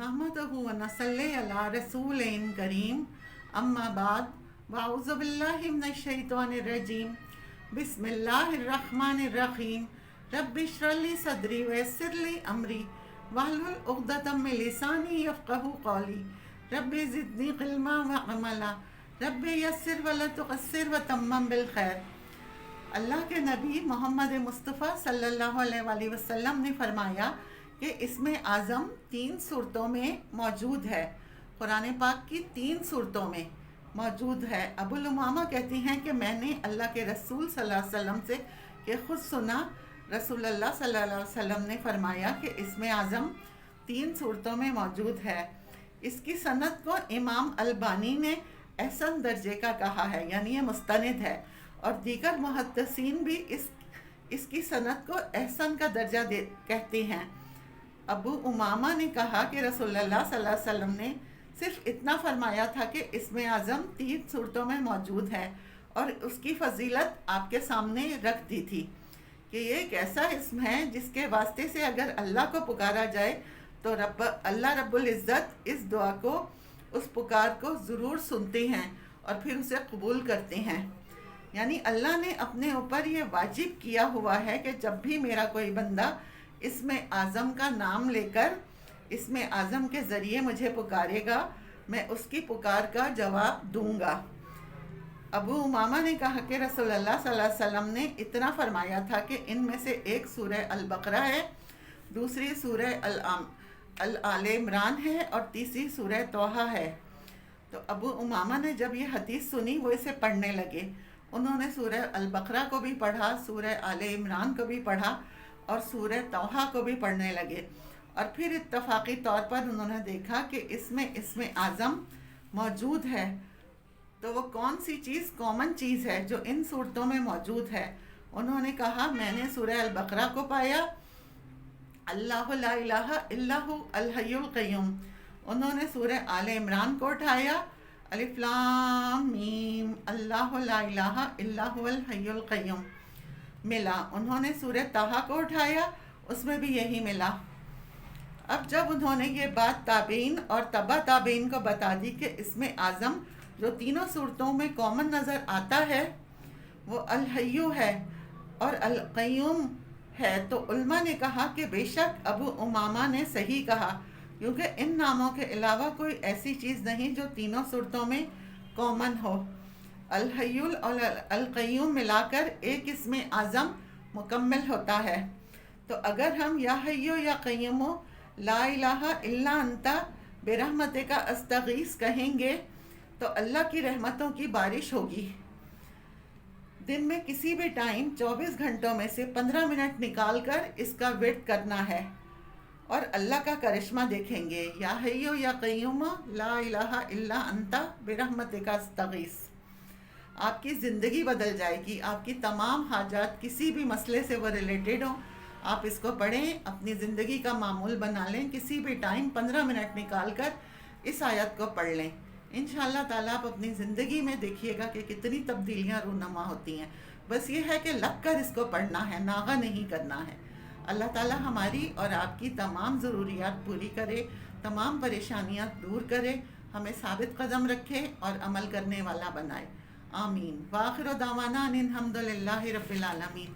नहमदहु व नसल्ली अला रसूलिन करीम अम्मा बाद वाउज़ु बिल्लाहि मिनश शैतानिर रजीम बिस्मिल्लाहिर रहमानिर रहीम रब्बि इश्रह ली सदरी व यस्सिर ली अमरी वहलुल उक़दतम मिन लिसानी यफ़क़हू क़ौली रब्बि ज़िदनी इल्मा व अमला रब्बि यस्सिर व ला तुअस्सिर व तम्मम बिल खैर। अल्लाह के नबी मोहम्मद मुस्तफ़ा सल्लल्लाहु अलैहि वसल्लम ने फरमाया कि इसमें आज़म 3 सूरतों में मौजूद है, कुरान पाक की 3 सूरतों में मौजूद है। अबुल उमामा कहती हैं कि मैंने अल्लाह के रसूल सल्लल्लाहु अलैहि वसल्लम से कि खुद सुना, रसूलुल्लाह सल्लल्लाहु अलैहि वसल्लम ने फरमाया कि इसमें आज़म 3 सूरतों में मौजूद है। इसकी सनद को इमाम अलबानी ने एहसन दर्जे का कहा है, यानी ये मुस्तनिद है, और दीगर मुहद्दिसीन भी इसकी सनद को एहसन का दर्जा कहते हैं। अबू उमामा ने कहा कि रसूलुल्लाह सल्लल्लाहु अलैहि वसल्लम ने सिर्फ इतना फरमाया था कि इसमें आज़म 3 सूरतों में मौजूद है और उसकी फजीलत आपके सामने रख दी थी कि ये एक ऐसा इस्म है जिसके वास्ते से अगर अल्लाह को पुकारा जाए तो अल्लाह रब्बुल इज़्ज़त इस दुआ को, उस पुकार को ज़रूर सुनते हैं और फिर उसे कबूल करते हैं। यानी अल्लाह ने अपने ऊपर ये वाजिब किया हुआ है कि जब भी मेरा कोई बंदा इसमें आज़म का नाम लेकर इसमें आज़म के ज़रिए मुझे पुकारेगा, मैं उसकी पुकार का जवाब दूंगा। अबू उमामा ने कहा कि रसूलुल्लाह सल्लल्लाहु अलैहि वसल्लम ने इतना फरमाया था कि इनमें से एक सूरह अल-बकरा है, दूसरी सूरह आले इमरान है और तीसरी सूरह तौहा है। तो अबू उमामा ने जब ये हदीस सुनी वो इसे पढ़ने लगे। उन्होंने सूरह अल-बकरा को भी पढ़ा, सूरह आले इमरान को भी पढ़ा और सूरह तौहा को भी पढ़ने लगे, और फिर इत्तफाकी तौर पर उन्होंने देखा कि इसमें आज़म मौजूद है। तो वो कौन सी चीज़, कॉमन चीज़ है जो इन सूरतों में मौजूद है? उन्होंने कहा मैंने सूरह अल-बकरा को पाया, अल्लाहु ला इलाहा इल्लहु अल हय्युल क़य्यूम। उन्होंने सूरह आले इमरान को उठाया, अलिफ लाम मीम अल्लाहु ला इलाहा इल्लहु अल हय्युल क़य्यूम मिला। उन्होंने सूरह तहा को उठाया, उसमें भी यही मिला। अब जब उन्होंने ये बात ताबीन और तबा ताबीन को बता दी कि इसमें आज़म जो तीनों सूरतों में कॉमन नज़र आता है वो अल हय्यु है और अल क़य्यूम है, तो उल्मा ने कहा कि बेशक अबू उमामा ने सही कहा, क्योंकि इन नामों के अलावा कोई ऐसी चीज़ नहीं जो तीनों सूरतों में कॉमन हो। अल हय्युल और अल क़य्यूम मिलाकर एक इसमें आज़म मुकम्मल होता है। तो अगर हम या हय्यु या क़य्यूम ला इलाहा इल्ला अंता बिरहमतिका अस्तगीस कहेंगे तो अल्लाह की रहमतों की बारिश होगी। दिन में किसी भी टाइम 24 घंटों में से 15 मिनट निकाल कर इसका विर्द करना है और अल्लाह का करिश्मा देखेंगे। या हय्यु या क़य्यूम ला इलाहा इल्ला अंता बिरहमतिका अस्तगीस। आपकी ज़िंदगी बदल जाएगी, आपकी तमाम हाजात किसी भी मसले से वो रिलेटेड हो, आप इसको पढ़ें, अपनी ज़िंदगी का मामूल बना लें। किसी भी टाइम 15 मिनट निकाल कर इस आयत को पढ़ लें। इंशाअल्लाह ताला आप अपनी ज़िंदगी में देखिएगा कि कितनी तब्दीलियाँ रूनुमा होती हैं। बस ये है कि लग कर इसको पढ़ना है, नागा नहीं करना है। अल्लाह ताला हमारी और आपकी तमाम ज़रूरियात पूरी करे, तमाम परेशानियाँ दूर करे, हमें साबित कदम रखे और अमल करने वाला बनाए। आमीन। व आखिर दावाना अनिल हम्दुलिल्लाहि रब्बिल आलमीन।